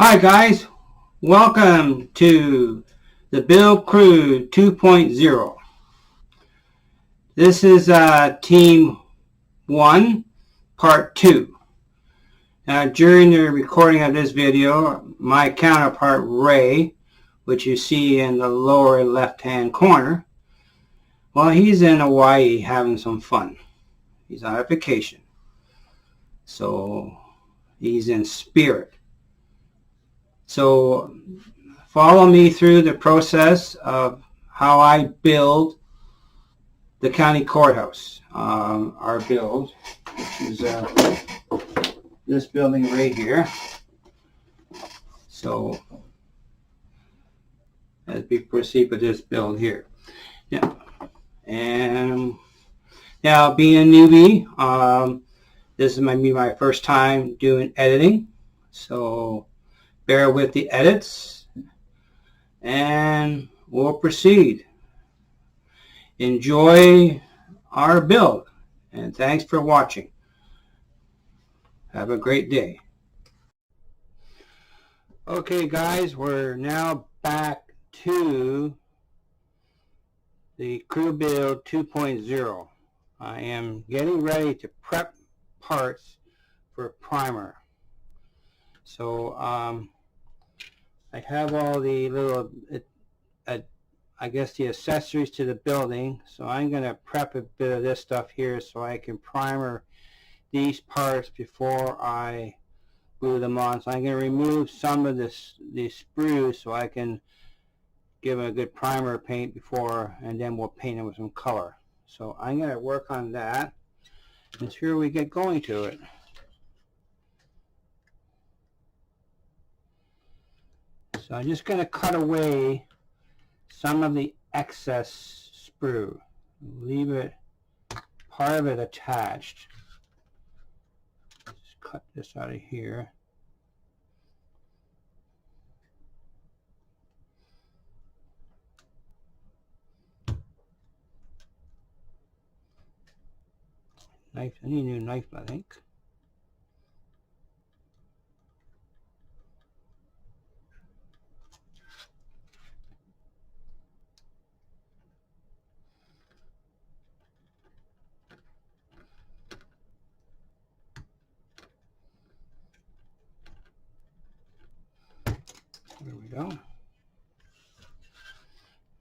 Hi guys, welcome to the Build Crew 2.0. This is Team 1, Part 2. During the recording of this video, my counterpart Ray, which you see in the lower left-hand corner, well, he's in Hawaii having some fun. He's on a vacation. So he's in spirit. So follow me through the process of how I build the county courthouse. Our build, which is this building right here. So as we proceed with this build here. Yeah. And now being a newbie, this is my first time doing editing. So bear with the edits and we'll proceed. Enjoy our build and thanks for watching. Have a great day. Okay guys, we're now back to the Crew Build 2.0. I am getting ready to prep parts for primer. So I have all the little I guess the accessories to the building, so I'm going to prep a bit of this stuff here so I can primer these parts before I glue them on. So I'm going to remove some of these sprues so I can give them a good primer paint before, and then we'll paint them with some color. So I'm going to work on that, and here we get going to it. So I'm just going to cut away some of the excess sprue. Leave it, part of it attached. Just cut this out of here. Knife, I need a new knife, I think. There we go.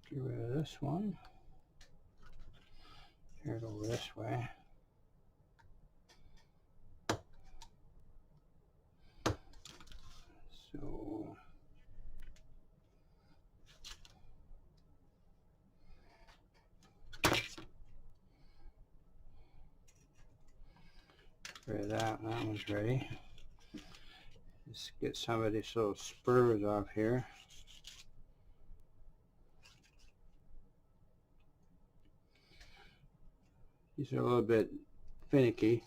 Get rid of this one. Here it over this way. So rid of that. That one's ready. Let's get some of these little spurs off here. These are a little bit finicky.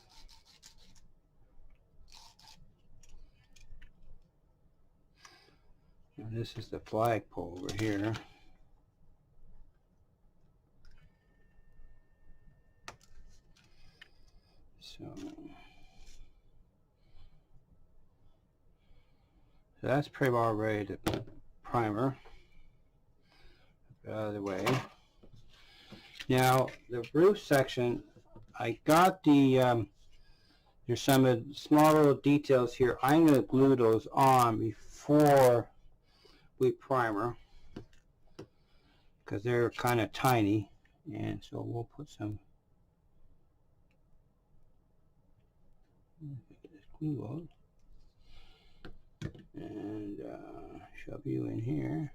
And this is the flagpole over here. So that's pretty well ready to primer. Get out of the way. Now the roof section, I got the there's some small little details here. I'm going to glue those on before we primer because they're kind of tiny, and so we'll put some glue out and shove you in here.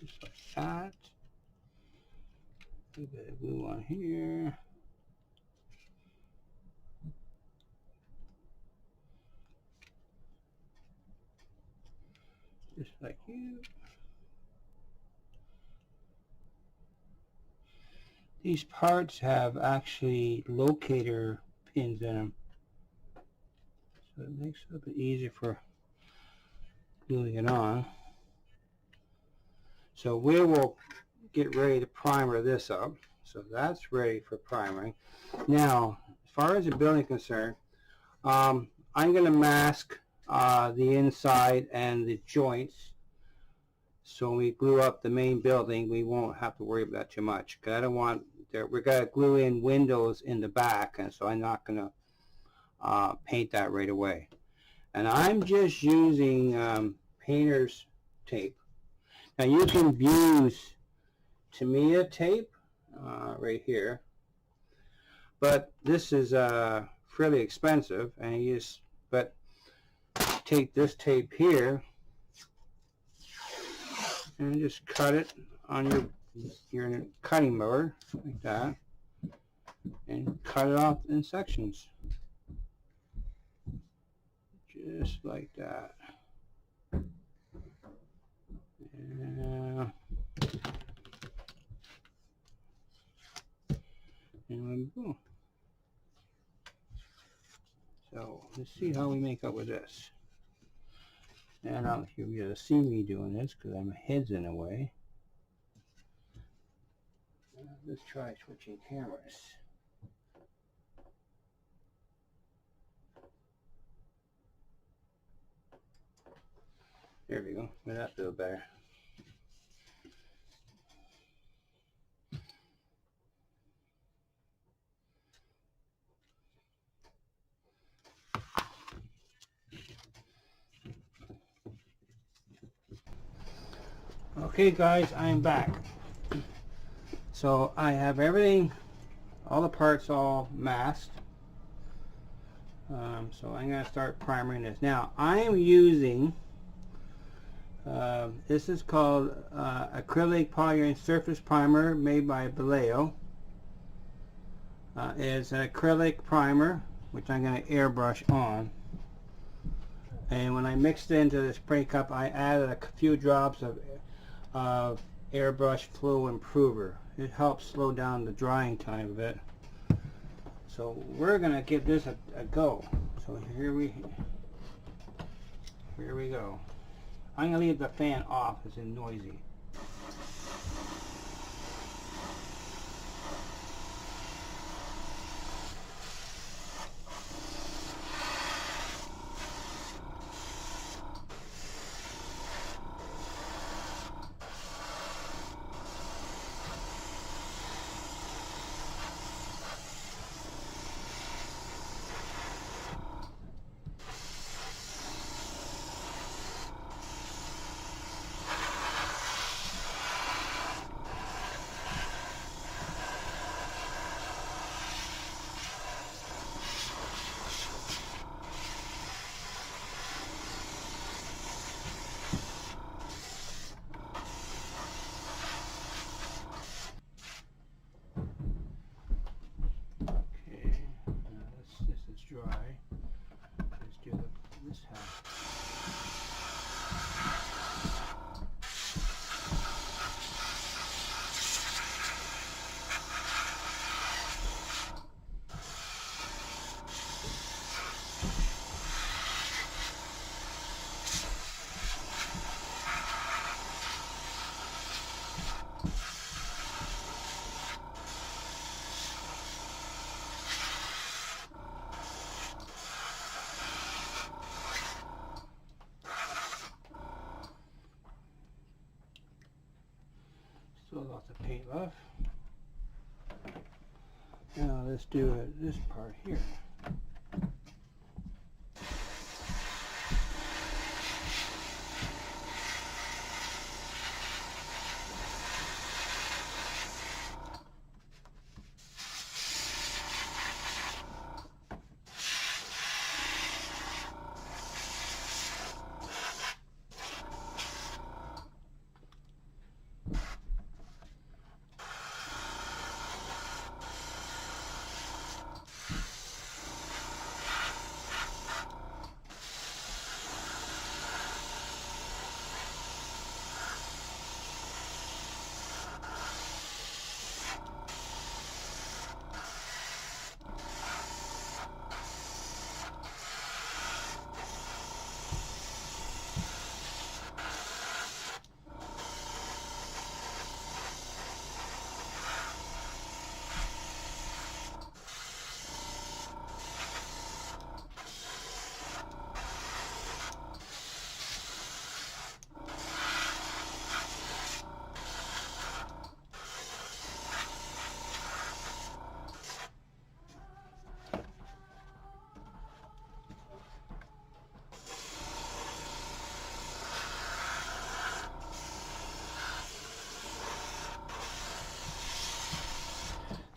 Just like that. A bit of glue on here. just like you. These parts have actually locator pins in them, so it makes it a bit easier for gluing it on. So we will get ready to primer this up. So that's ready for priming. Now, as far as the building is concerned, I'm going to mask the inside and the joints. So when we glue up the main building, we won't have to worry about that too much. Cause I don't want, we're going to glue in windows in the back, and so I'm not going to paint that right away. And I'm just using painter's tape. Now you can use Tamiya tape right here, but this is fairly expensive, and you just take this tape here and just cut it on your cutting board like that, and cut it off in sections, just like that. And boom. So let's see how we make up with this. And I don't know if you'll be able to see me doing this because my head's in the way. Let's try switching cameras. There we go. Made that feel better. Okay guys, I'm back. So I have everything, all the parts all masked. So I'm going to start primering this. Now I am using, this is called acrylic polyurethane surface primer made by Vallejo. It's an acrylic primer which I'm going to airbrush on. And when I mixed it into the spray cup, I added a few drops of airbrush flow improver. It helps slow down the drying time of it. So we're gonna give this a go. So here we go. I'm gonna leave the fan off, it's noisy. Dry. Let's do this half. Still lots of paint left. Now let's do this part here.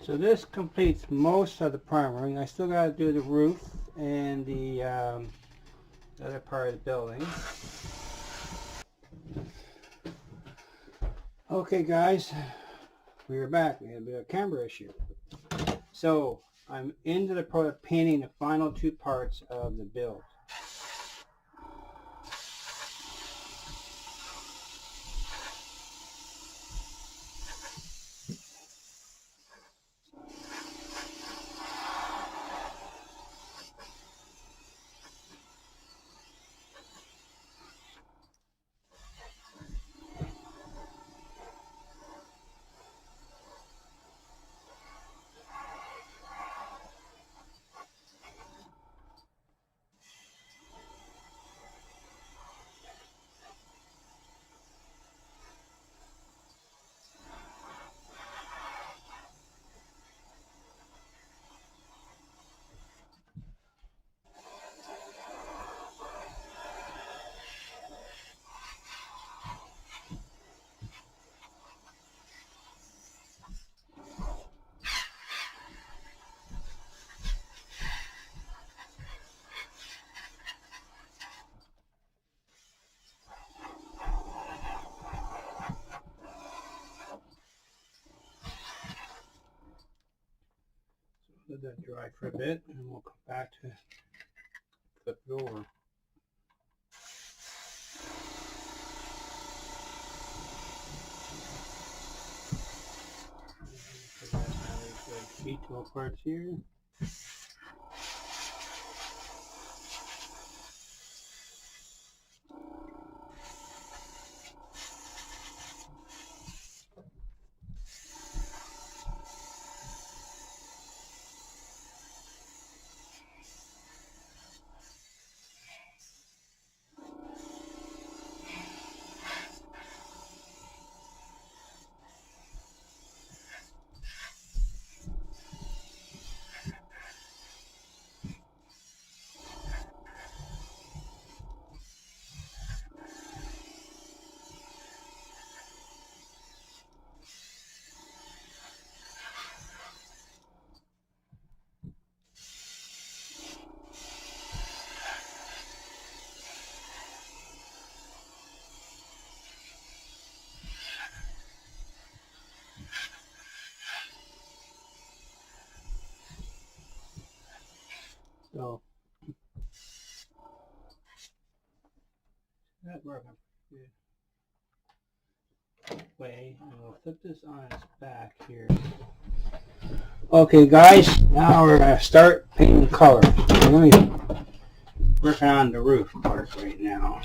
So this completes most of the primering. I still got to do the roof and the other part of the building. Okay guys, we are back. We had a bit of a camera issue. So I'm into the part of painting the final two parts of the build. Let that dry for a bit and we'll come back to flip it over. Detail parts here. So that works good way, and we'll flip this on its back here. Okay guys, now we're going to start painting color. We're going to be working on the roof part right now.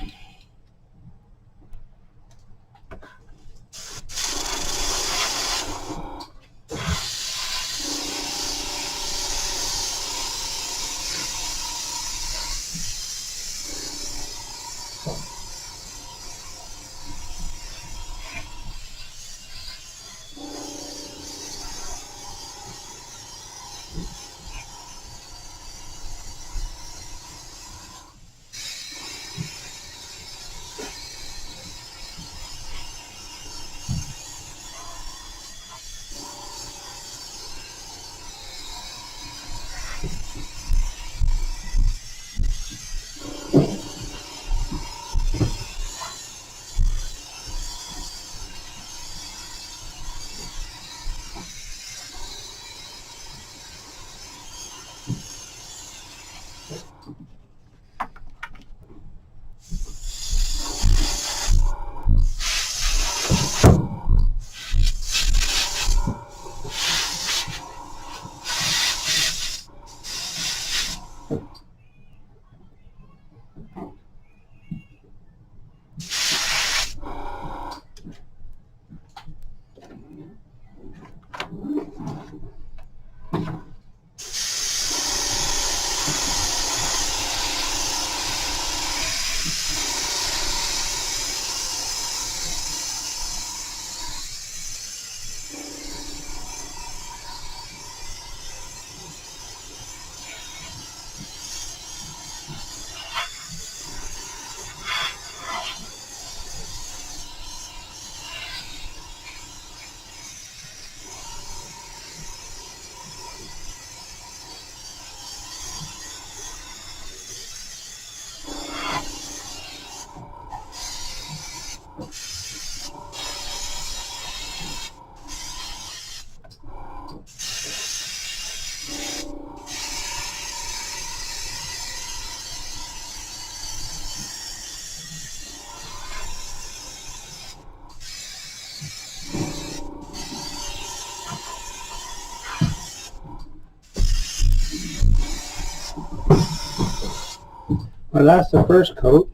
Well, that's the first coat.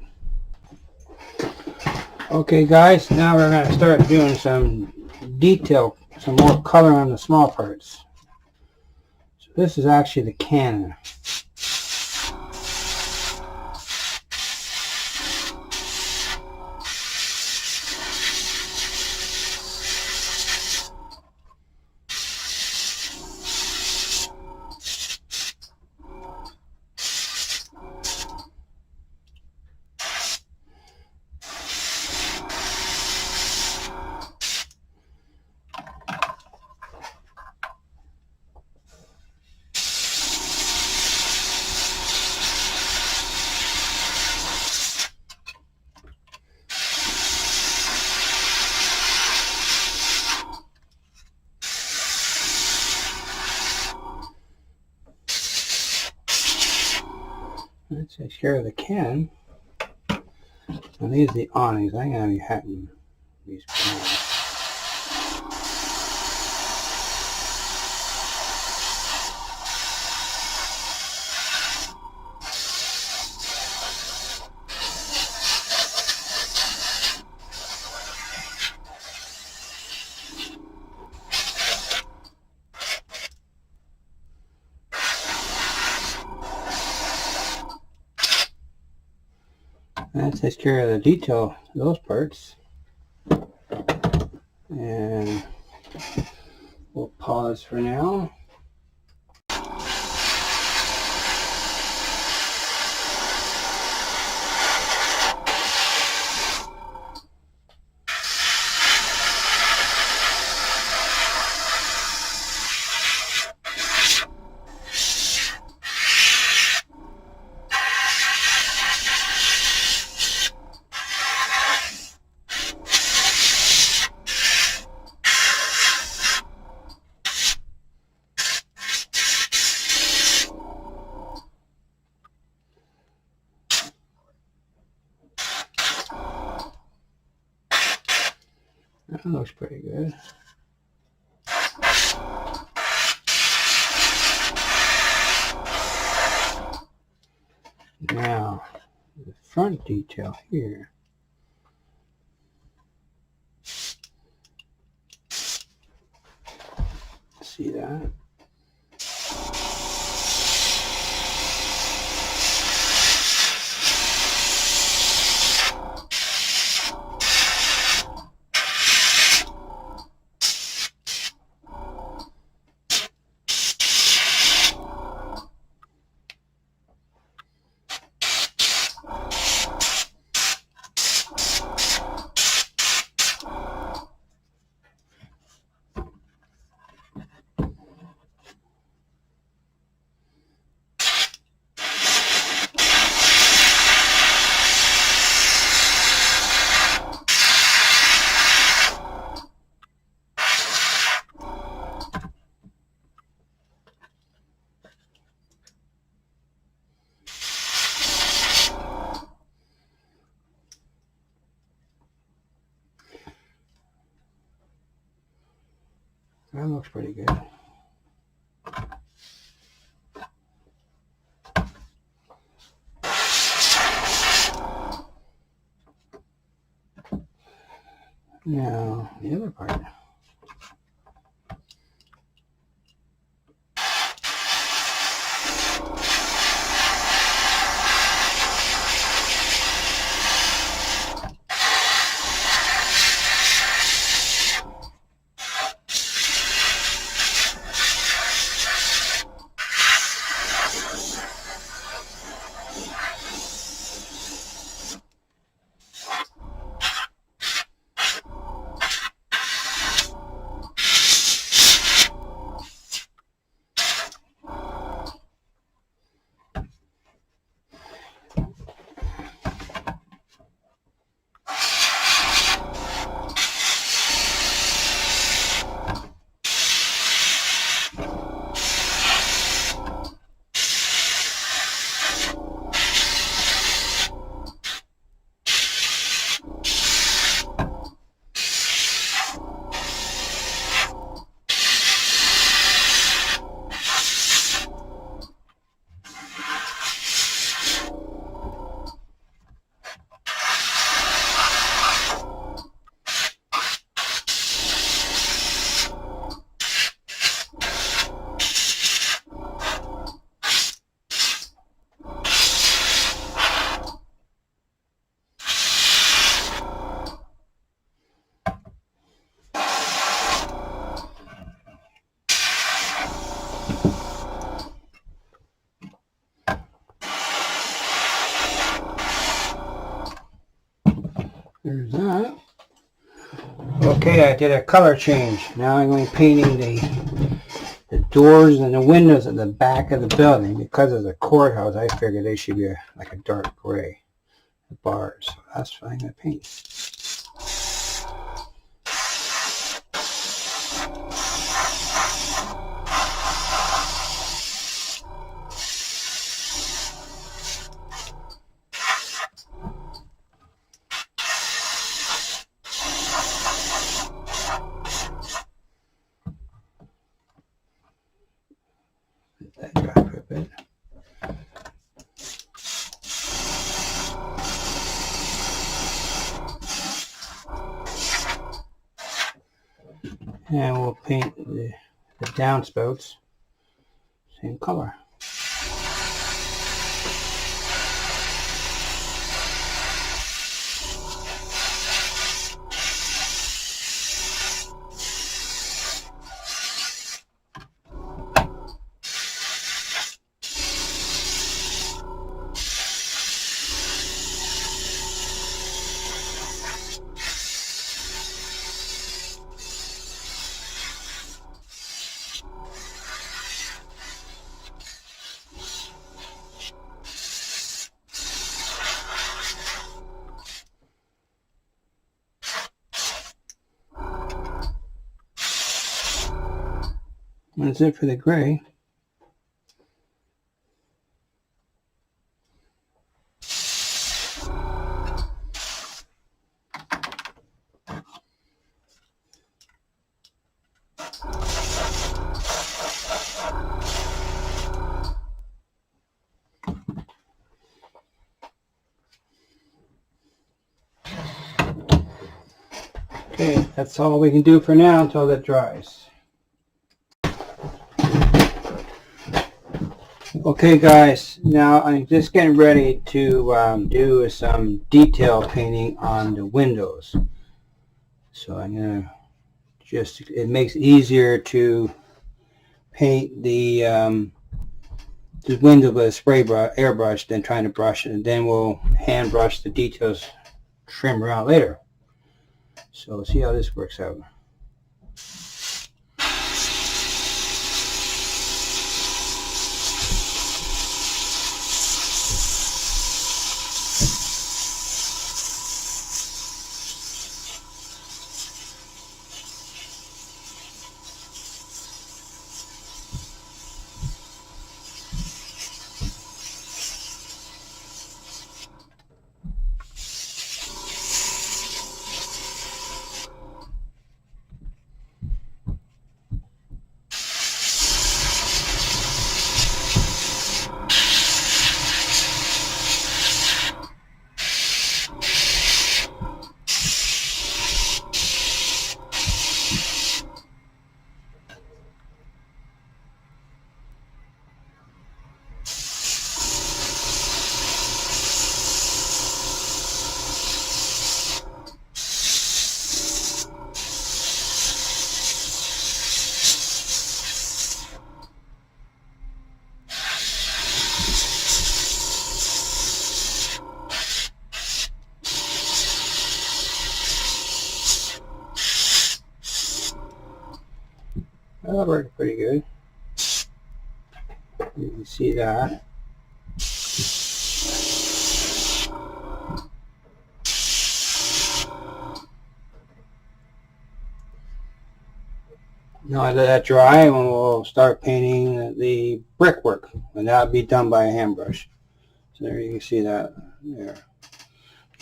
Okay guys, now we're going to start doing some detail, some more color on the small parts. So this is actually the cannon. That takes care of the cannon. And these are the awnings. I'm going to be having these panels. That takes care of the detail, those parts. And we'll pause for now. That looks pretty good. Now, the front detail here. See that? That looks pretty good. Now, the other part. There's that. Okay, I did a color change. Now I'm going to be painting the doors and the windows at the back of the building. Because of the courthouse, I figured they should be like a dark gray. The bars. So that's what I'm going to paint. Let that dry for a bit. And we'll paint the downspouts same color. That's it for the gray. Okay, that's all we can do for now until that dries. Okay guys, now I'm just getting ready to do some detail painting on the windows. So I'm going to just, it makes it easier to paint the window with a spray brush, airbrush, than trying to brush it, and then we'll hand brush the details, trim around later. So see how this works out. Well, that worked pretty good. You can see that. Now I let that dry and we'll start painting the brickwork, and that'll be done by a hand brush. So there you can see that there.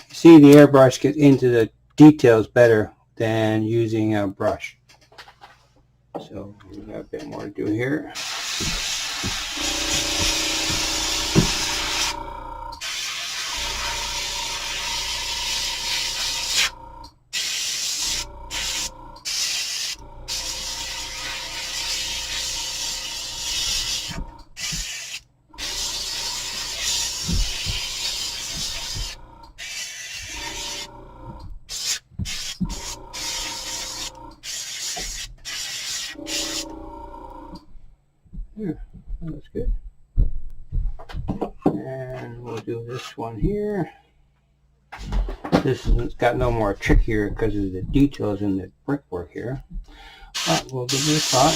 You see the airbrush gets into the details better than using a brush. So we got a bit more to do here. There, that looks good. And we'll do this one here. This has got no more trickier because of the details in the brickwork here. But we'll give it a shot.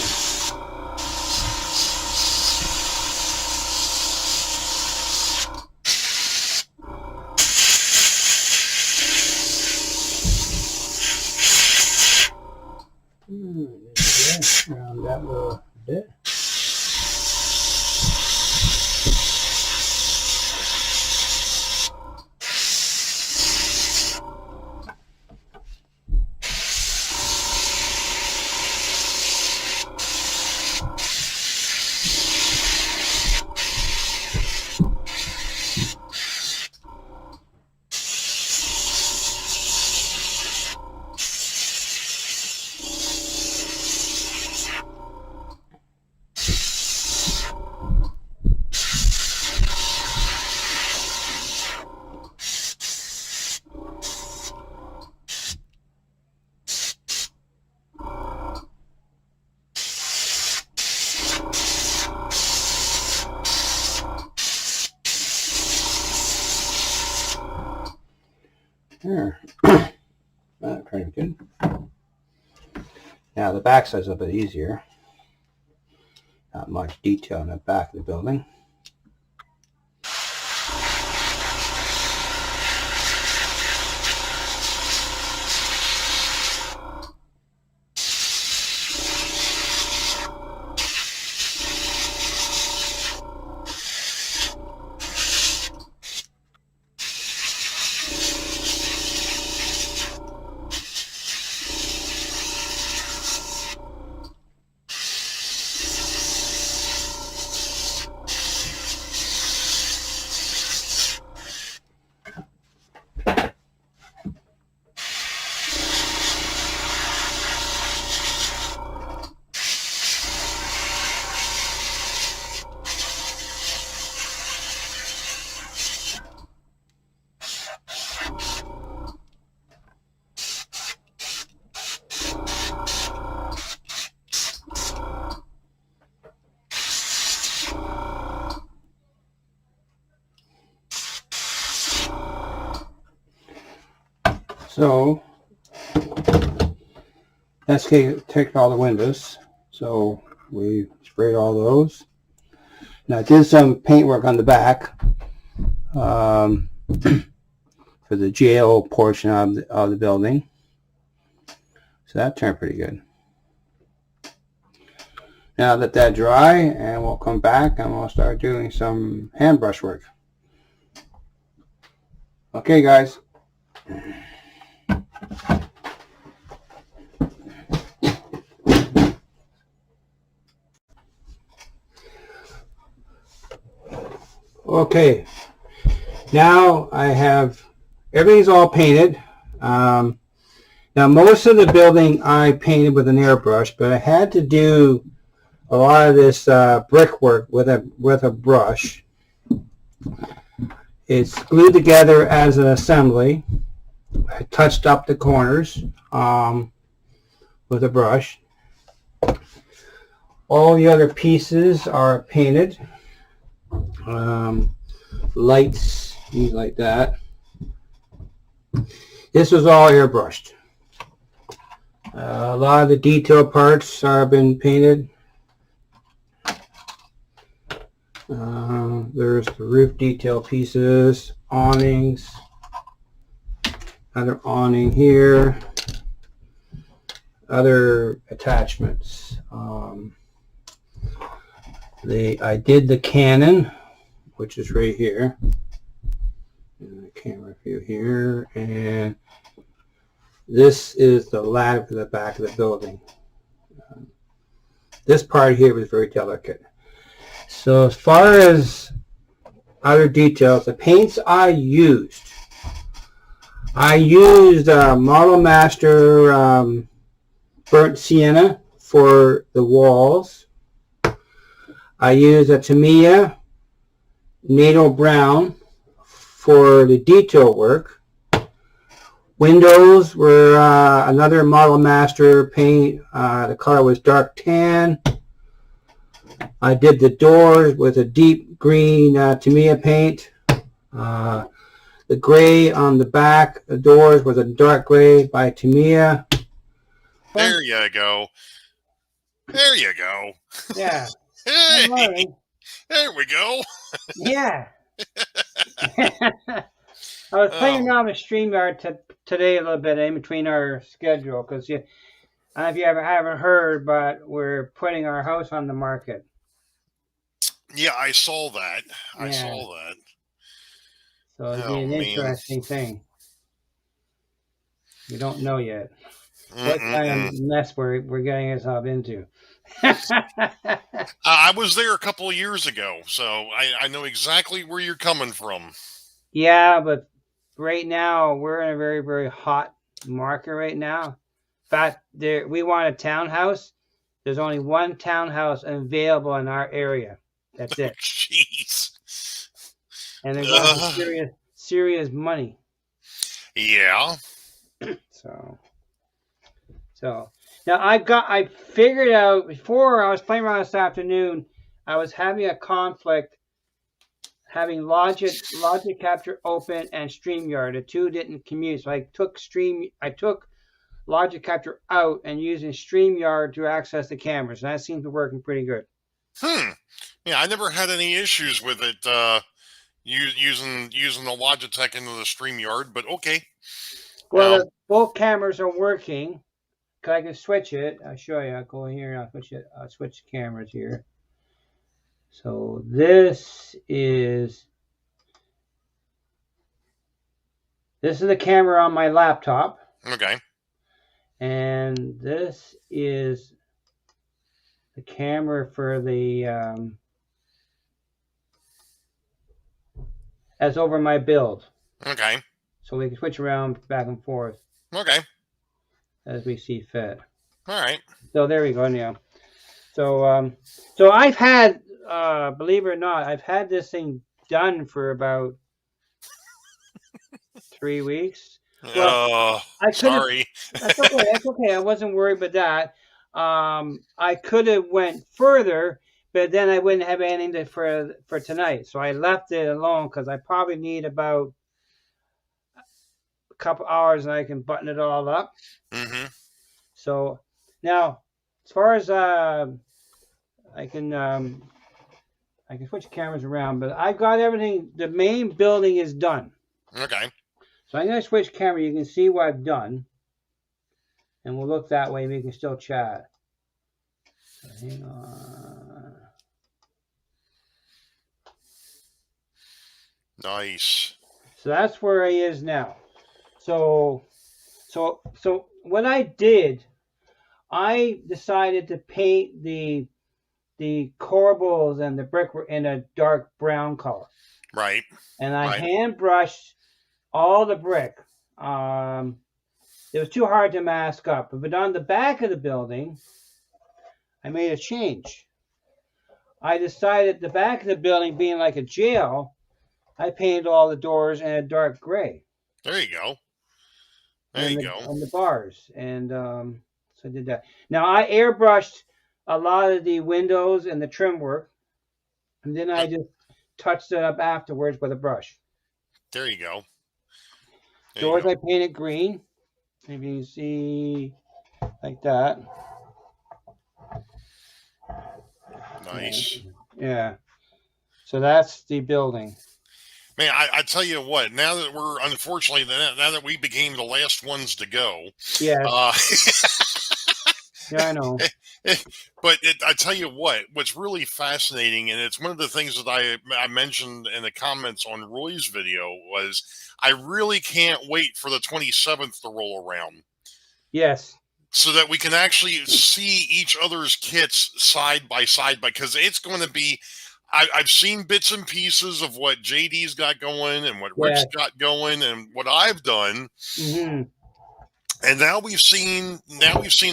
Around that little bit. There. That's pretty good. Now the back side's a bit easier. Not much detail in the back of the building. So let's take all the windows. So we sprayed all those. Now I did some paint work on the back for the jail portion of the building. So that turned pretty good. Now let that dry and we'll come back and we'll start doing some hand brush work. Okay guys. Okay, now I have everything's all painted. Now most of the building I painted with an airbrush, but I had to do a lot of this brickwork with a brush. It's glued together as an assembly. I touched up the corners with a brush. All the other pieces are painted. Lights, things like that. This was all airbrushed. A lot of the detail parts have been painted. There's the roof detail pieces, awnings, another awning here, other attachments. I did the cannon, which is right here, and the camera view here, and this is the ladder for the back of the building. This part here was very delicate. So as far as other details, the paints I used Model Master burnt sienna for the walls. I used a Tamiya NATO brown for the detail work. Windows were another Model Master paint. The color was dark tan. I did the doors with a deep green Tamiya paint. The The gray on the back, the doors was a dark gray by Tamiya. There you go. There you go. Yeah. Hey, there we go. Yeah. I was playing around with StreamYard today a little bit in between our schedule because I don't know if you ever haven't heard, but we're putting our house on the market. Yeah, I saw that. I Yeah. saw that. So it'll be an interesting thing. We don't know yet what kind of mess we're getting ourselves into. I was there a couple of years ago, so I know exactly where you're coming from. Yeah, but right now we're in a very, very hot market right now. In fact, we want a townhouse. There's only one townhouse available in our area. That's it. Jeez. And they're going for serious, serious money. Yeah. So now I figured out before I was playing around this afternoon, I was having a conflict having Logic Capture open and StreamYard. The two didn't commute. So I took Logic Capture out and using StreamYard to access the cameras. And that seems to be working pretty good. Yeah, I never had any issues with it using the Logitech into the StreamYard, but okay. Well, both cameras are working. I can switch it. I'll show you. I'll go in here and I'll switch it. I'll switch cameras here. So this is the camera on my laptop. Okay. And this is the camera for the that's over my build. Okay. So we can switch around back and forth. Okay. As we see fit. All right. So there we go now. So so I've had believe it or not, I've had this thing done for about 3 weeks. Well, sorry. That's okay. That's okay. I wasn't worried about that. I could have went further, but then I wouldn't have anything for tonight. So I left it alone because I probably need about a couple hours and I can button it all up. Mm-hmm. So now, as far as I can switch cameras around, but I got everything. The main building is done. Okay. So I'm going to switch camera. You can see what I've done. And we'll look that way. We can still chat. So hang on. Nice. So that's where he is now. So what I did, I decided to paint the corbels and the brickwork in a dark brown color. Right. And I hand brushed all the brick. It was too hard to mask up. But on the back of the building, I made a change. I decided the back of the building being like a jail, I painted all the doors in a dark gray. There you go. There you go. And the bars. And so I did that. Now I airbrushed a lot of the windows and the trim work. And then I just touched it up afterwards with a brush. There you go. Doors I painted green. If you can see like that. Nice. Yeah. So that's the building. Man, I tell you what, now that we're, unfortunately, now that we became the last ones to go. Yeah. Yeah, I know. But I tell you what's really fascinating, and it's one of the things that I mentioned in the comments on Roy's video, was I really can't wait for the 27th to roll around. Yes. So that we can actually see each other's kits side by side, because it's going to be, I've seen bits and pieces of what JD's got going and what Rick's got going and what I've done. Mm-hmm. And now we've seen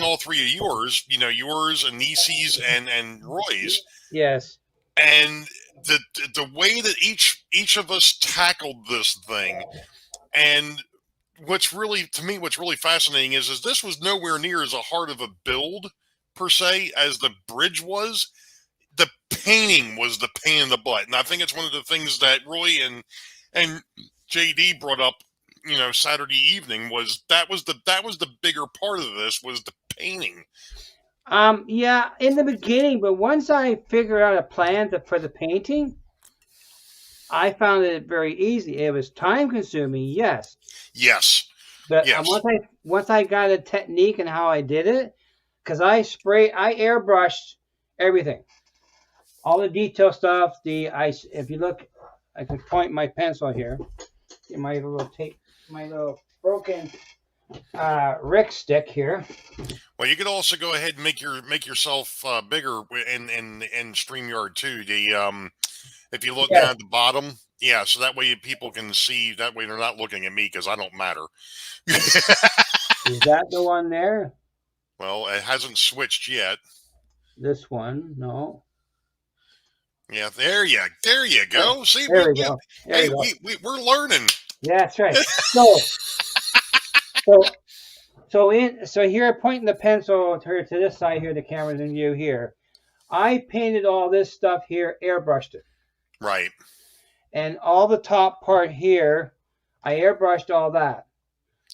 all three of yours, yours and Nisi's and Roy's. Yes. And the way that each of us tackled this thing, and what's really fascinating is this was nowhere near as hard of a build per se as the bridge was. The painting was the pain in the butt, and I think it's one of the things that Roy and JD brought up, Saturday evening was the bigger part of this was the painting. Yeah, in the beginning, but once I figured out a plan for the painting, I found it very easy. It was time consuming, yes, Yes, but yes, once I got a technique and how I did it, because I airbrushed everything, all the detail stuff. If you look, I can point my pencil here. My little broken Rick stick here. Well, you could also go ahead and make yourself bigger in StreamYard too. If you look down Yes. at the bottom, yeah, so that way people can see. That way they're not looking at me because I don't matter. Is that the one there? Well, it hasn't switched yet. This one? No. Yeah, there you go. See, There we go. There hey, we go. we're learning. Yeah, that's right. So here, pointing the pencil to this side here, the camera's in view here. I painted all this stuff here, airbrushed it. Right. And all the top part here, I airbrushed all that.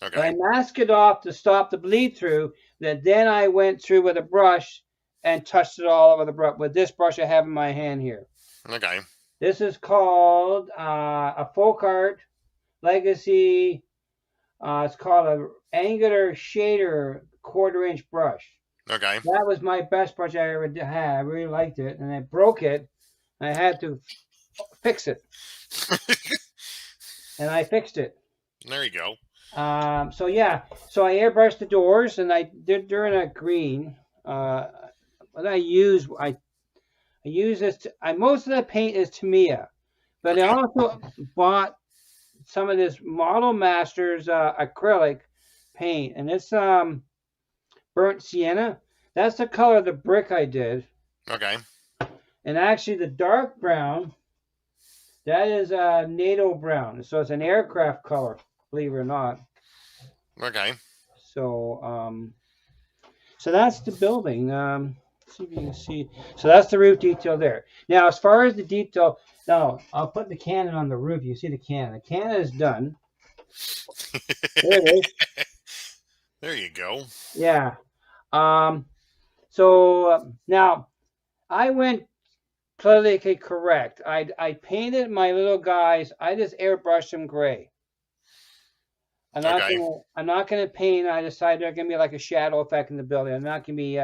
Okay. But I masked it off to stop the bleed through. Then I went through with a brush and touched it all over the brush with this brush I have in my hand here. Okay. This is called a Folk Art Legacy. It's called an angular shader 1/4-inch brush. Okay. That was my best brush I ever had. I really liked it, and I broke it. And I had to fix it, and I fixed it. There you go. So I airbrushed the doors, and I did during a green. What I use this. Most of the paint is Tamiya, but I also bought some of this Model Masters acrylic paint, and it's burnt sienna. That's the color of the brick I did. Okay. And actually, the dark brown, that is NATO brown. So it's an aircraft color, believe it or not. Okay. So so that's the building. See if you can see. So that's the roof detail there. Now, as far as the detail, no, I'll put the cannon on the roof. You see the cannon. The cannon is done. There it is. There you go. Yeah. So now I went politically correct. I painted my little guys. I just airbrushed them gray. I'm not gonna paint. I decided they're gonna be like a shadow effect in the building. I'm not gonna be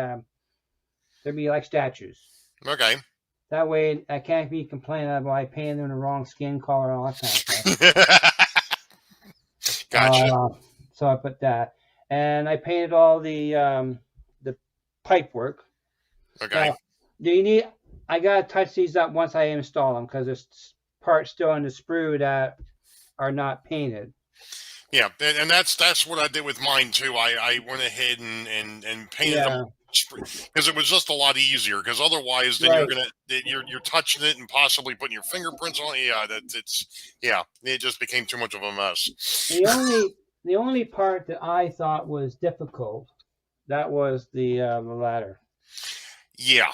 they'll be like statues. Okay. That way I can't be complaining about I painted them the wrong skin color and all that kind of stuff. Gotcha. So I put that, and I painted all the pipe work. Okay. Now, I gotta touch these up once I install them because there's parts still in the sprue that are not painted. Yeah, and that's what I did with mine too. I went ahead and painted them because it was just a lot easier. Because otherwise, then you're touching it and possibly putting your fingerprints on it. Yeah, it just became too much of a mess. The only part that I thought was difficult, that was the ladder. Yeah.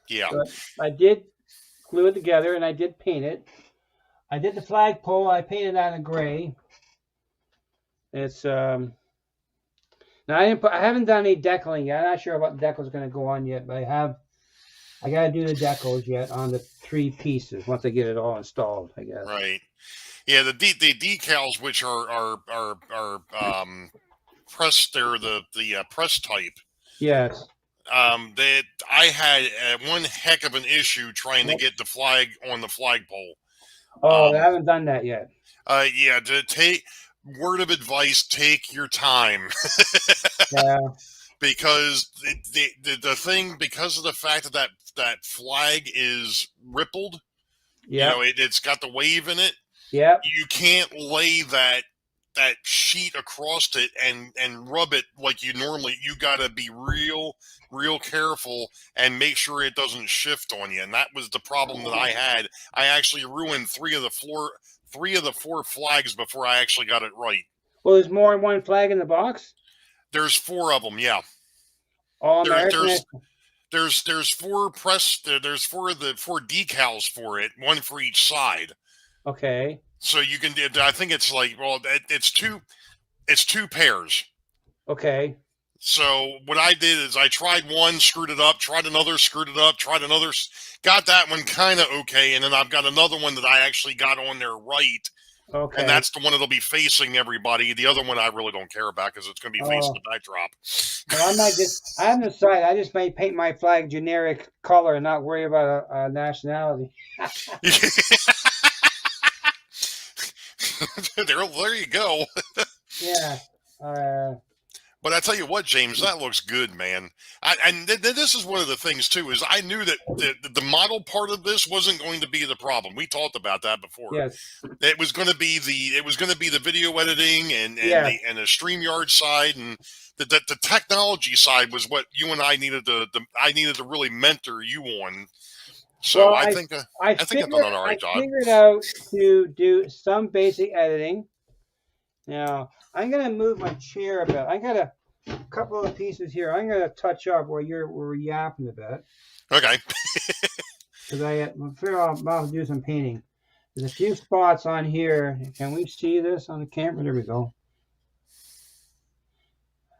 But I did glue it together and I did paint it. I did the flagpole. I painted that in gray. It's now I haven't done any decaling yet. I'm not sure what the decal is going to go on yet, but I got to do the decals yet on the 3 pieces once I get it all installed, I guess. Right. Yeah, the decals, which are pressed, they're the press type. Yes. That I had one heck of an issue trying to get the flag on the flagpole. Oh, I haven't done that yet. Yeah, word of advice, take your time. Yeah. Because the thing, because of the fact that flag is rippled, it's got the wave in it. Yeah. You can't lay that sheet across it and rub it like you normally. You got to be real careful and make sure it doesn't shift on you. And that was the problem that I had. I actually ruined 3 of the 4 flags before I actually got it right. Well, there's more than one flag in the box? There's 4 of them, yeah. All There's 4 there's 4 decals for it, 1 for each side. Okay. So you can. I think it's like, well, it's two pairs. Okay. So what I did is I tried one, screwed it up, tried another, screwed it up, tried another, got that one kind of okay, and then I've got another one that I actually got on there right, and Okay. that's the one that'll be facing everybody. The other one I really don't care about because it's going to be facing the backdrop. Well, I haven't decided. I just may paint my flag generic color and not worry about a nationality. there you go. Yeah. But I tell you what, James, that looks good, man. This is one of the things too, is I knew that the model part of this wasn't going to be the problem. We talked about that before. Yes. It was going to be the video editing and the StreamYard side, and the technology side was what you and I needed to really mentor you on. So well, I think I've done an all right job. I figured out to do some basic editing. Now I'm gonna move my chair a bit. I got a couple of pieces here. I'm gonna touch up where we're yapping a bit. Okay. Because I'm afraid I'll do some painting. There's a few spots on here. Can we see this on the camera? There we go.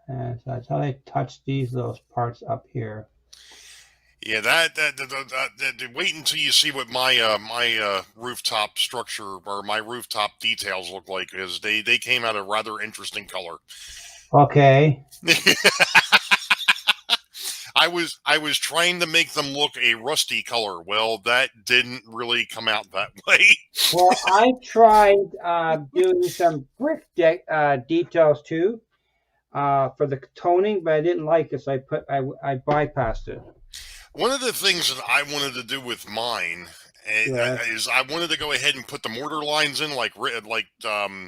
And so that's how I touch these little parts up here. Yeah, that wait until you see what my rooftop structure or my rooftop details look like, because they came out a rather interesting color. Okay. I was trying to make them look a rusty color. Well, that didn't really come out that way. Well, I tried doing some brick details too for the toning, but I didn't like it, so I bypassed it. One of the things that I wanted to do with mine is I wanted to go ahead and put the mortar lines in like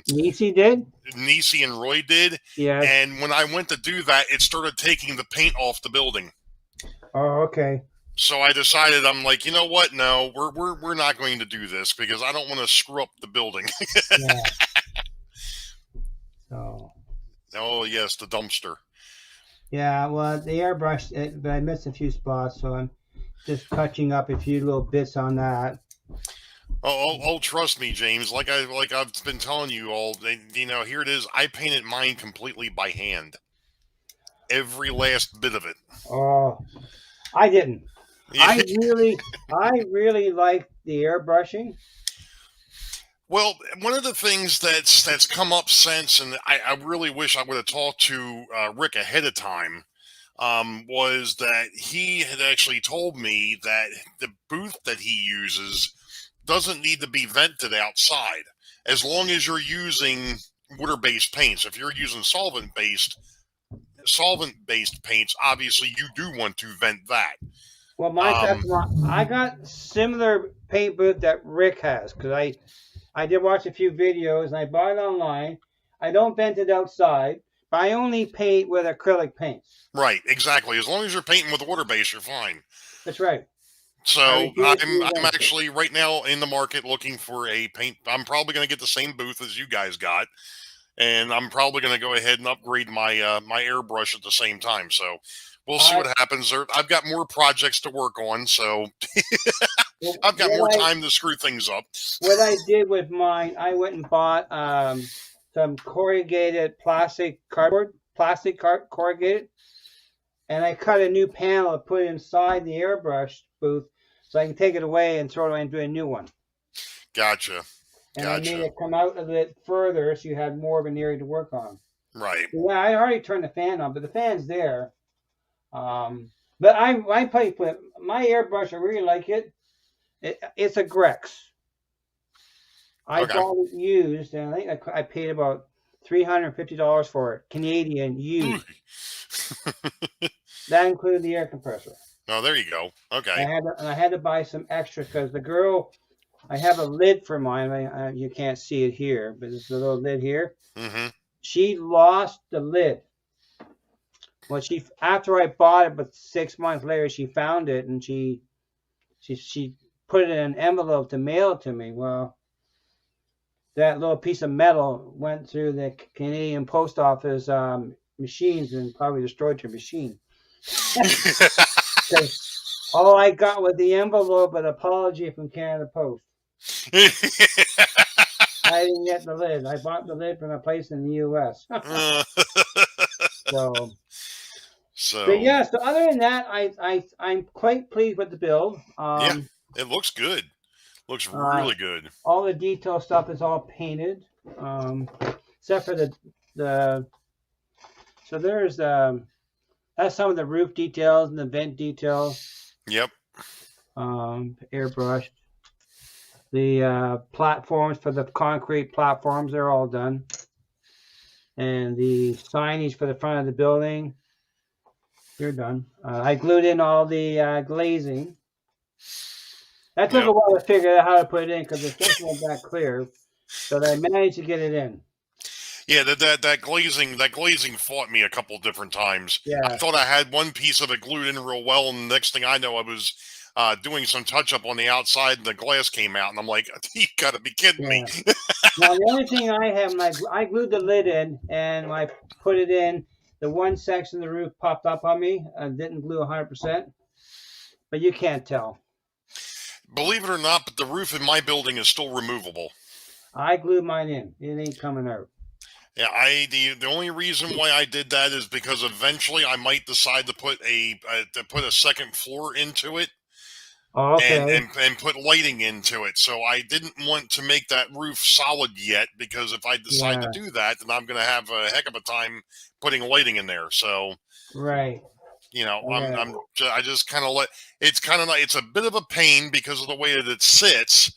Nisi did? Nisi and Roy did. Yeah. And when I went to do that, it started taking the paint off the building. Oh, okay. So I decided, I'm like, you know what? No, we're not going to do this because I don't want to screw up the building. Yeah. So. Oh yes, the dumpster. Yeah, well, the airbrush, but I missed a few spots, so I'm just touching up a few little bits on that. Oh, trust me, James. Like I've been telling you all, here it is. I painted mine completely by hand, every last bit of it. Oh, I didn't. I really like the airbrushing. Well, one of the things that's come up since, and I really wish I would have talked to Rick ahead of time, was that he had actually told me that the booth that he uses doesn't need to be vented outside as long as you're using water-based paints. If you're using solvent-based paints, obviously you do want to vent that. Well, I got similar paint booth that Rick has, because I did watch a few videos and I bought it online. I don't vent it outside, but I only paint with acrylic paints. Right, exactly. As long as you're painting with water base, you're fine. That's right. So I'm actually right now in the market looking for a paint. I'm probably going to get the same booth as you guys got, and I'm probably going to go ahead and upgrade my my airbrush at the same time. So we'll see what happens. I've got more projects to work on, so I've got more time to screw things up. What I did with mine, I went and bought some corrugated corrugated, and I cut a new panel to put inside the airbrush booth so I can take it away and throw it away and do a new one. Gotcha. And I made it come out a bit further so you had more of an area to work on. Right. Yeah, I already turned the fan on, but the fan's there. But I play with my airbrush. I really like it. It's a Grex. I bought it used, and I think I paid about $350 for it, Canadian used. That included the air compressor. Oh, there you go. Okay. I had to buy some extra because the girl, I have a lid for mine. You can't see it here, but it's a little lid here. Mm-hmm. She lost the lid. Well, after I bought it, but 6 months later, she found it, and she put it in an envelope to mail it to me. Well, that little piece of metal went through the Canadian Post Office machines and probably destroyed her machine. All I got was the envelope, an apology from Canada Post. I didn't get the lid. I bought the lid from a place in the U.S. So, but So yeah. So other than that, I'm quite pleased with the build. yeah, it looks good. Looks really good. All the detail stuff is all painted, except for the. So there's that's some of the roof details and the vent details. Yep. Airbrushed. The platforms for the concrete platforms, they're all done. And the signage for the front of the building, they're done. I glued in all the glazing. That took a while to figure out how to put it in because the stuff wasn't that clear. So I managed to get it in. Yeah, that glazing fought me a couple different times. Yeah. I thought I had one piece of it glued in real well, and the next thing I know, I was doing some touch up on the outside, and the glass came out, and I'm like, "You got to be kidding me!" Now the only thing I have, I glued the lid in, and when I put it in, the one section of the roof popped up on me. I didn't glue 100%, but you can't tell. Believe it or not, but the roof in my building is still removable. I glued mine in. It ain't coming out. Yeah, the only reason why I did that is because eventually I might decide to put a second floor into it. Oh, okay. And put lighting into it. So I didn't want to make that roof solid yet, because if I decide to do that, then I'm going to have a heck of a time putting lighting in there. So right. You know, I just kind of it's kind of like, it's a bit of a pain because of the way that it sits.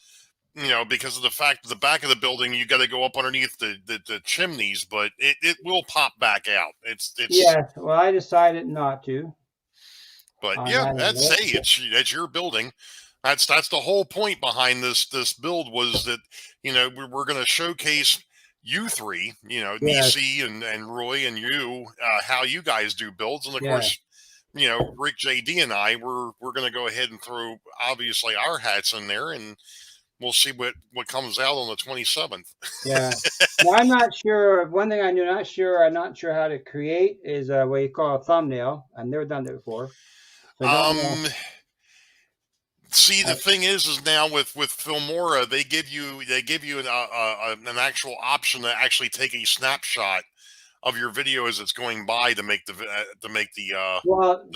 You know, because of the fact that the back of the building, you got to go up underneath the chimneys, but it will pop back out. It's yes. Well, I decided not to. But yeah, it's your building. That's the whole point behind this build, was that, you know, we're going to showcase you three, you know, DC and Roy and you, how you guys do builds, and of course, you know, Rick, JD, and I, we're going to go ahead and throw obviously our hats in there, and we'll see what comes out on the 27th. Yeah. Well, I'm not sure. One thing I'm not sure how to create is what you call a thumbnail. I've never done that before. So see, the thing is now with Filmora, they give you an actual option to actually take a snapshot of your video as it's going by to make the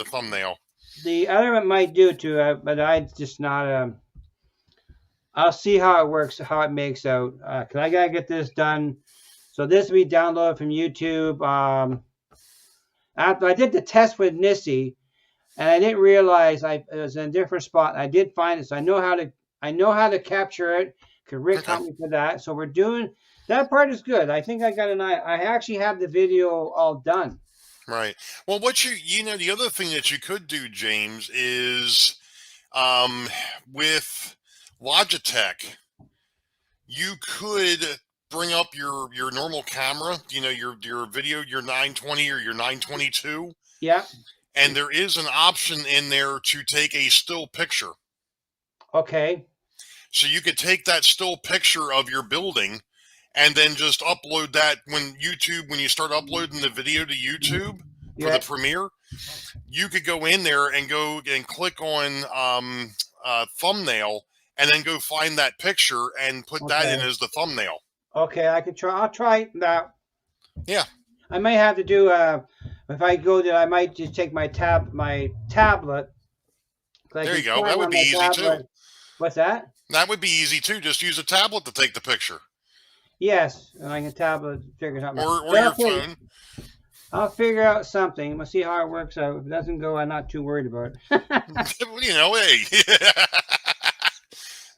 thumbnail. The other one might do too, but I just not. I'll see how it works, how it makes out. Cause I gotta get this done. So this will be downloaded from YouTube. After I did the test with Nissy, and I didn't realize it was in a different spot. I did find it, so I know how to capture it. Cause Rick helped me for that. So we're doing that part is good. I think I got I actually have the video all done. Right. Well, what you know, the other thing that you could do, James, is with Logitech, you could bring up your normal camera, you know, your video, your 920 or your 922. Yeah. And there is an option in there to take a still picture. Okay. So you could take that still picture of your building and then just upload that when you start uploading the video to YouTube for the premiere, you could go in there and go and click on thumbnail, and then go find that picture and put that in as the thumbnail. Okay, I could try. I'll try that. Yeah. I may have to do if I go there, I might just take my tablet. There you go. That would be easy too. What's that? That would be easy too. Just use a tablet to take the picture. Yes, and I can tablet figure something out. Or your phone. I'll figure out something. We'll see how it works out. If it doesn't go, I'm not too worried about it. You know, hey.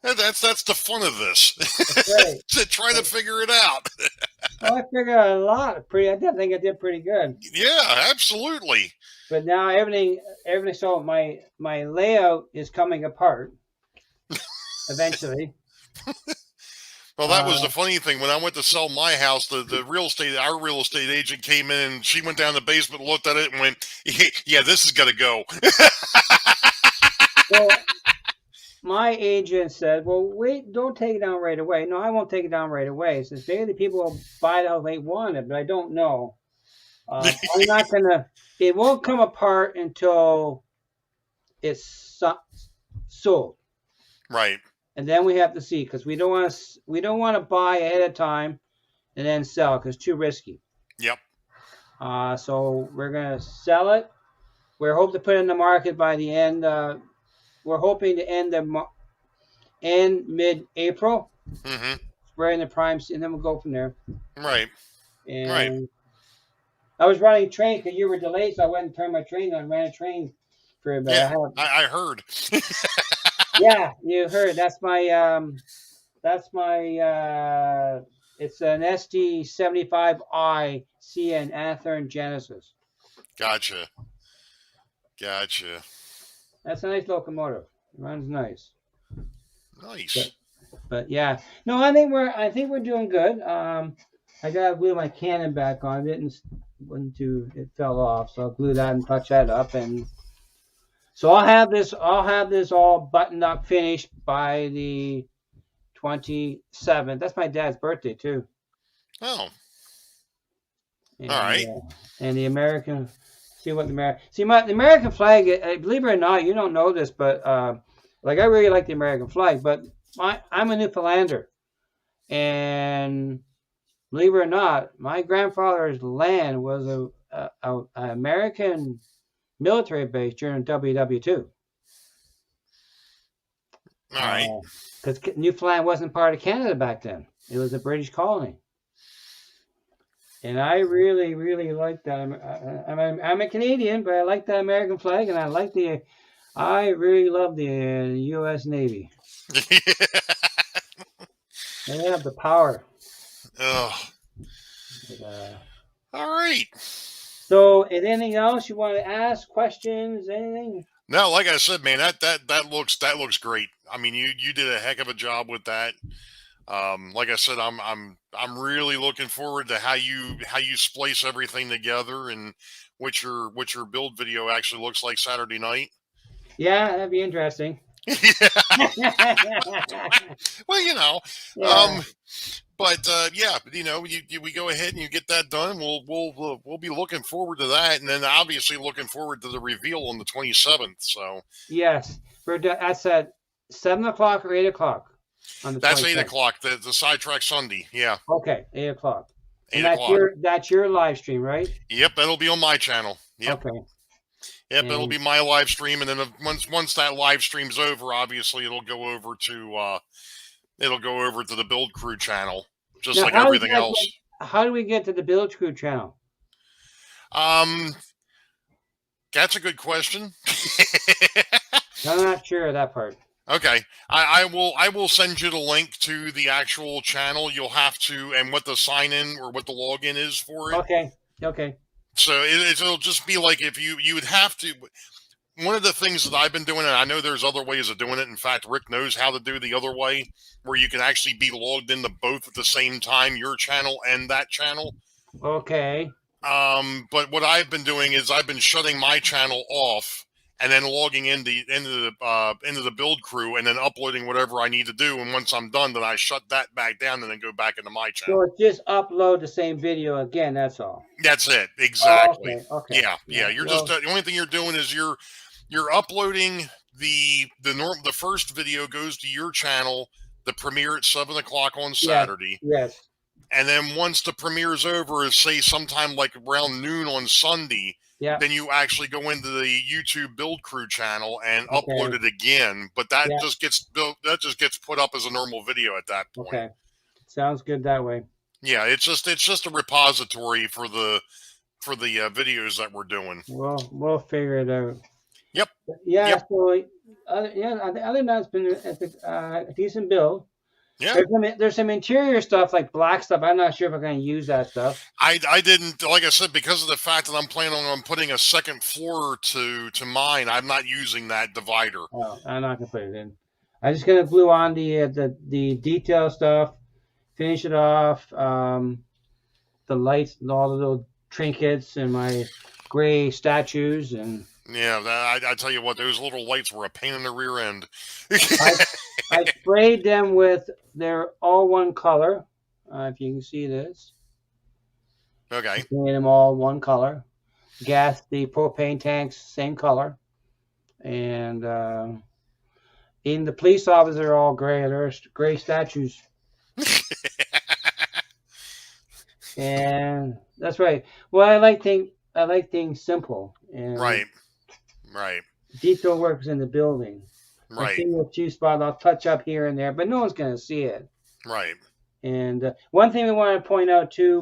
That's the fun of this. Right. To try to figure it out. Well, I figured out a lot. I think I did pretty good. Yeah, absolutely. But now everything. So my layout is coming apart. Eventually. Well, that was the funny thing. When I went to sell my house, our real estate agent came in, and she went down the basement, looked at it, and went, "Yeah, this is gonna go." Well, my agent said, "Well, wait, don't take it down right away." No, I won't take it down right away. He says, "Maybe the people will buy it how they want it, but I don't know. I'm not gonna. It won't come apart until it's sold." Right. and then we have to see, because we don't want to buy ahead of time and then sell, because it's too risky. Yep. So we're gonna sell it. We're hoping to put it in the market by the end. We're hoping to end mid-April. Mm-hmm. We're in the prime, and then we'll go from there. Right. And Right. I was running a train because you were delayed, so I went and turned my train on. Ran a train for a bit. Yeah, I heard. Yeah, you heard. That's my. It's an SD75i CN Athearn Genesis. Gotcha. That's a nice locomotive. It runs nice. Nice. But yeah, no, I think we're doing good. I gotta glue my cannon back on. It fell off, so I'll glue that and touch that up, and so I'll have this all buttoned up, finished by the 27th. That's my dad's birthday too. Oh. And, All right. And the American, the American flag. Believe it or not, you don't know this, but like I really like the American flag, but I'm a Newfoundlander, and believe it or not, my grandfather's land was a American military base during WW2. All right. Because Newfoundland wasn't part of Canada back then; it was a British colony. And I really, really like that. I'm a Canadian, but I like the American flag, and I really love the U.S. Navy. They have the power. Oh. All right. So, anything else you want to ask? Questions? Anything? No, like I said, man, that looks great. I mean, you did a heck of a job with that. Like I said, I'm really looking forward to how you splice everything together and what your build video actually looks like Saturday night. Yeah, that'd be interesting. Well, you know, Yeah. but yeah, you know, we go ahead and you get that done. We'll be looking forward to that, and then obviously looking forward to the reveal on the 27th. So yes, that's at 7 o'clock or 8 o'clock. That's 8 o'clock. The Sidetrack Sunday. Yeah. Okay, 8 o'clock. 8 and o'clock. That's your live stream, right? Yep, that'll be on my channel. Yep. Okay. Yep, it'll be my live stream, and then once that live stream's over, obviously it'll go over to the Build Crew channel, just now, like everything else. How do we get to the Build Crew channel? That's a good question. I'm not sure of that part. Okay, I will send you the link to the actual channel. You'll have to, and what the sign in or what the login is for it. Okay. So it'll just be like if you would have to. One of the things that I've been doing, and I know there's other ways of doing it. In fact, Rick knows how to do the other way, where you can actually be logged into both at the same time, your channel and that channel. Okay. But what I've been doing is I've been shutting my channel off and then logging into the Build Crew and then uploading whatever I need to do. And once I'm done, then I shut that back down and then go back into my channel. So just upload the same video again. That's all. That's it. Exactly. Oh, okay. Yeah. You're just the only thing you're doing is you're uploading the first video goes to your channel. The premiere at 7 o'clock on Saturday. Yes. And then once the premiere is over, say sometime like around noon on Sunday. Yeah. Then you actually go into the YouTube Build Crew channel and upload it again. But that just gets built. That just gets put up as a normal video at that point. Okay, sounds good that way. Yeah, it's just a repository for the videos that we're doing. We'll figure it out. Yep. Yeah. Yep. So other than that, it's been a decent build. Yeah. There's some interior stuff like black stuff. I'm not sure if I'm going to use that stuff. I didn't, like I said, because of the fact that I'm planning on putting a second floor to mine. I'm not using that divider. Oh, I'm not going to put it in. I'm just going to glue on the detail stuff, finish it off, the lights and all the little trinkets and my gray statues and. Yeah, I tell you what, those little lights were a pain in the rear end. I sprayed them with, they're all one color. If you can see this. Okay. I painted them all one color. The propane tanks, same color. And And the police officers are all gray. They're gray statues. And that's right. Well, I like things simple, and Right. Right. detail work is in the building. I Right. see a few spots I'll touch up here and there, but no one's going to see it. Right. And one thing we want to point out too,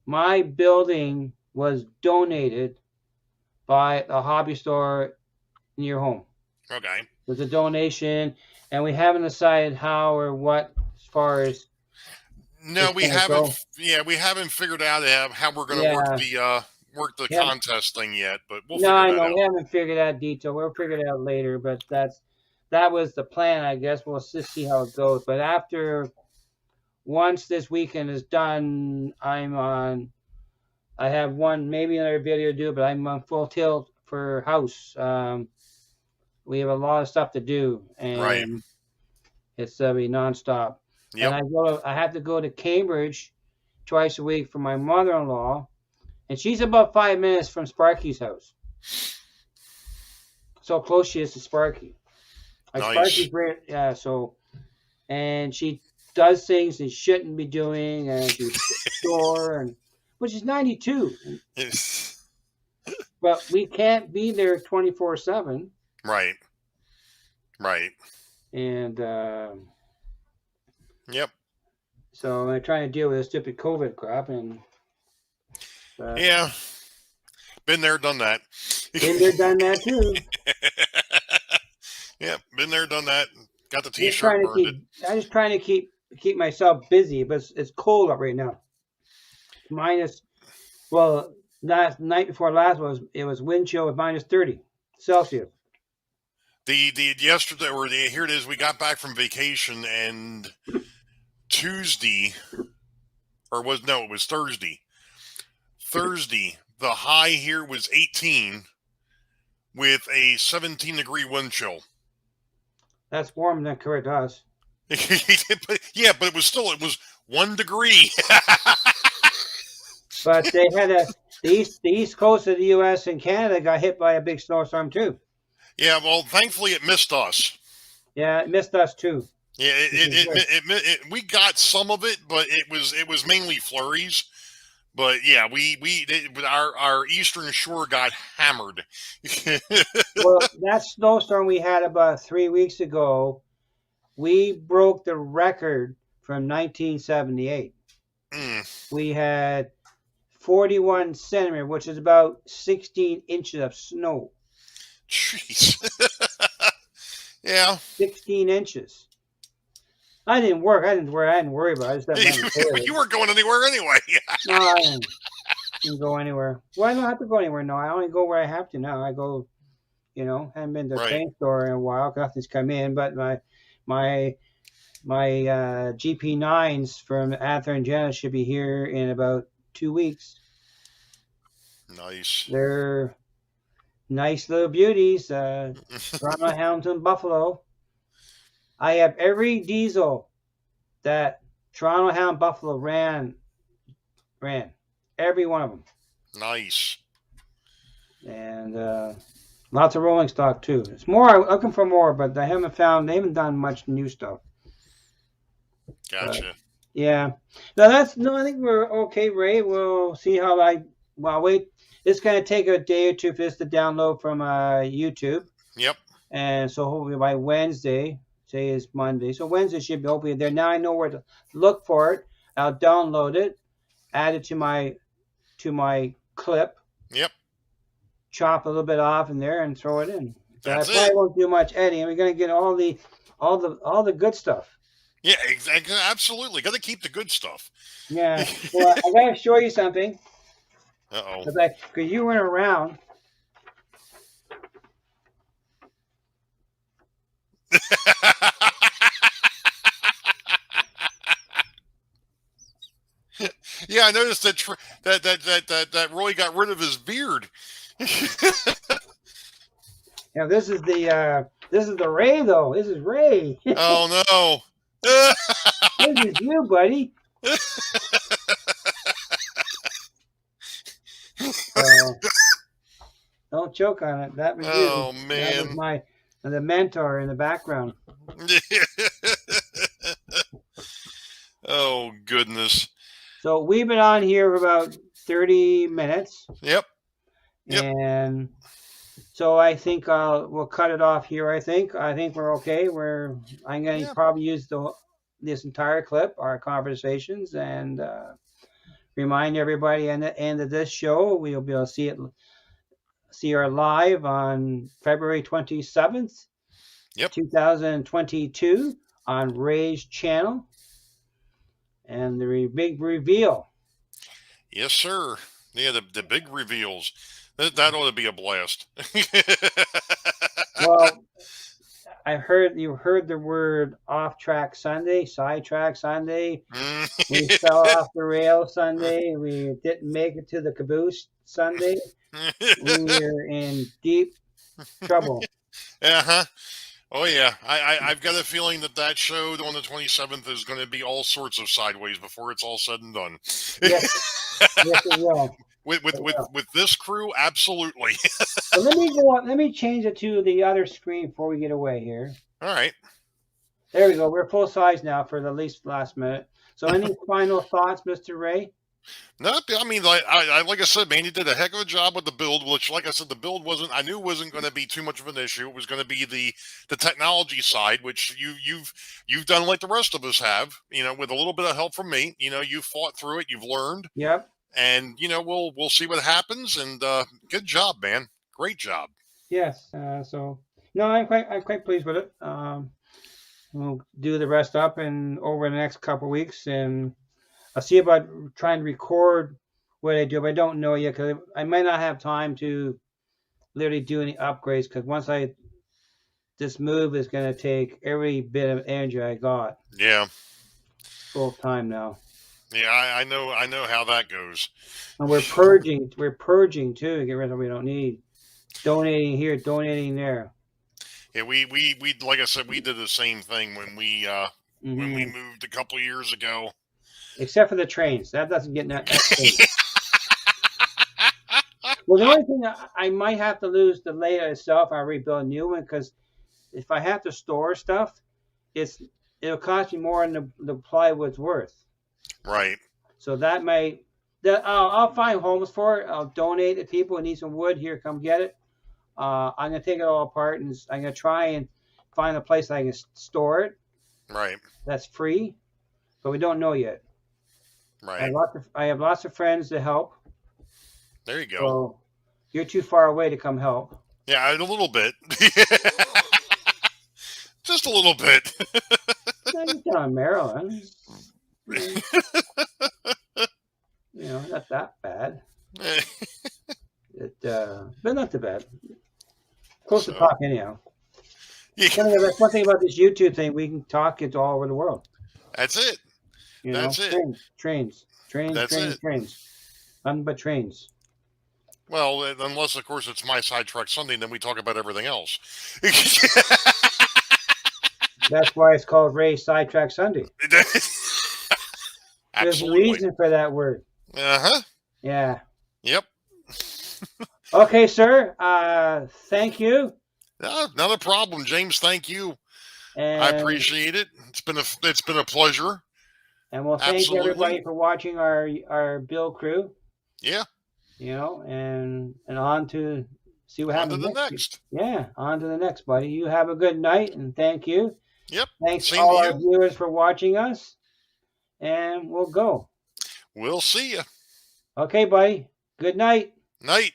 my building was donated by a hobby store near home. Okay. It was a donation, and we haven't decided how or what as far as No, it's we going to haven't. go. Yeah, we haven't figured out how we're going to Yeah, work the we haven't. contest thing yet, but we'll No, figure I that know out. we haven't figured out detail. We'll figure it out later, but that was the plan. I guess we'll just see how it goes. But once this weekend is done, I have one maybe another video to do, but I'm on full tilt for house. We have a lot of stuff to do, Right. and it's be nonstop. And Yep. I have to go to Cambridge twice a week for my mother-in-law, and she's about 5 minutes from Sparky's house. So close she is to Sparky. Like Nice. Sparky's great, yeah. So, and she does things she shouldn't be doing, and she's sore, and but she's 92, but we can't be there 24/7, Right. Right. and Yep. so I'm trying to deal with this stupid COVID crap, and Yeah. Been there, done that. been there, done that too. Yep. Been there, done that. Got the Just T-shirt, trying to burned it. I'm just trying to keep myself busy, but it's cold up right now. Minus, well, last night before last it was wind chill with minus 30 Celsius. The yesterday or here it is. We got back from vacation and Tuesday, or it was Thursday. Thursday, the high here was 18 with a 17-degree wind chill. That's warmer than Korea does. Yeah, but it was 1 degree. But they had the east coast of the U.S. and Canada got hit by a big snowstorm too. Yeah, well, thankfully it missed us. Yeah, it missed us too. Yeah, we got some of it, but it was mainly flurries. But yeah, our eastern shore got hammered. Well, that snowstorm we had about 3 weeks ago, we broke the record from 1978. We had 41 centimeters, which is about 16 inches of snow. Jeez. Yeah. 16 inches. I didn't worry about it. I just You weren't going anywhere anyway. No, I didn't go anywhere. Well, I don't have to go anywhere. No, I only go where I have to now. I go, haven't been to the Right. paint store in a while. Nothing's come in, but my GP9s from Arthur and Janice should be here in about 2 weeks. Nice. They're nice little beauties. Toronto, Hamilton, Buffalo. I have every diesel that Toronto, Hamilton, Buffalo ran. Every one of them. Nice. And lots of rolling stock too. It's more. I'm looking for more, but they haven't done much new stuff. Gotcha. But, yeah. I think we're okay, Ray. We'll see how wait. It's going to take a day or two for this to download from YouTube. Yep. And so hopefully by Wednesday, today is Monday, so Wednesday should be hopefully there. Now I know where to look for it. I'll download it, add it to my clip. Yep. Chop a little bit off in there and throw it in. So That's I probably it. won't do much editing. We're going to get all the good stuff. Yeah, exactly. Absolutely. Got to keep the good stuff. Yeah. Well, I got to show you something. Uh-oh. Because you went around. Yeah, I noticed that Roy got rid of his beard. Yeah, this is the Ray though. This is Ray. Oh no. This is you, buddy. Don't choke on it. That was you. Oh man. That the mentor in the background. Oh, goodness. So we've been on here for about 30 minutes. Yep. And so I think we'll cut it off here. I think we're okay. I'm going to probably use this entire clip, our conversations, and remind everybody at the end of this show we'll be able to see her live on February 27th, 2022 on Ray's channel, and the big reveal. Yes, sir. Yeah, the big reveals. That ought to be a blast. Well, you heard the word off-track Sunday, sidetrack Sunday. We fell off the rail Sunday. We didn't make it to the caboose Sunday. We were in deep trouble. Uh-huh. Oh, yeah. I've got a feeling that show on the 27th is going to be all sorts of sideways before it's all said and done. Yes, yes it will. With this crew, absolutely. So let me go on. Let me change it to the other screen before we get away here. All right. There we go. We're full size now for the last minute. So any final thoughts, Mr. Ray? No, I mean, like I said, man, you did a heck of a job with the build. Which, like I said, the build I knew wasn't going to be too much of an issue. It was going to be the technology side, which you've done like the rest of us have. You know, with a little bit of help from me. You know, you fought through it. You've learned. Yep. And you know, we'll see what happens. And good job, man. Great job. Yes. So no, I'm quite pleased with it. We'll do the rest up and over the next couple of weeks, and I'll see about trying to record what I do, but I don't know yet because I might not have time to literally do any upgrades because this move is going to take every bit of energy I got. Yeah. Full time now. Yeah, I know how that goes. And we're purging too to get rid of what we don't need. Donating here, donating there. Yeah, we like I said, we did the same thing when we moved a couple of years ago. Except for the trains. That doesn't get that. Well, the only thing I might have to lose the layout itself, I'll rebuild a new one because if I have to store stuff, it'll cost me more than the plywood's worth. Right. So I'll find homes for it. I'll donate it to people who need some wood. Here, come get it. I'm gonna take it all apart and I'm gonna try and find a place I can store it. Right. That's free, but we don't know yet. Right. I have lots of friends to help. There you go. So you're too far away to come help. Yeah, a little bit. Just a little bit. You're down in Maryland. You know, not that bad. But not too bad. Close to talk anyhow. Yeah. That's one thing about this YouTube thing. We can talk it all over the world. That's it. You know, that's it. Trains. Nothing but trains. Well, unless, of course, it's my sidetrack Sunday, then we talk about everything else. That's why it's called Ray's Sidetrack Sunday. There's a reason for that word. Uh-huh. Yeah. Yep. Okay, sir. Thank you. Not a problem, James. Thank you. And I appreciate it. It's been a pleasure. And we'll thank everybody for watching our build crew. Yeah. You know, and on to see what happens next. Yeah, on to the next, buddy. You have a good night, and thank you. Yep. Thanks to all our viewers for watching us. And we'll go. We'll see you. Okay, buddy. Good night. Night.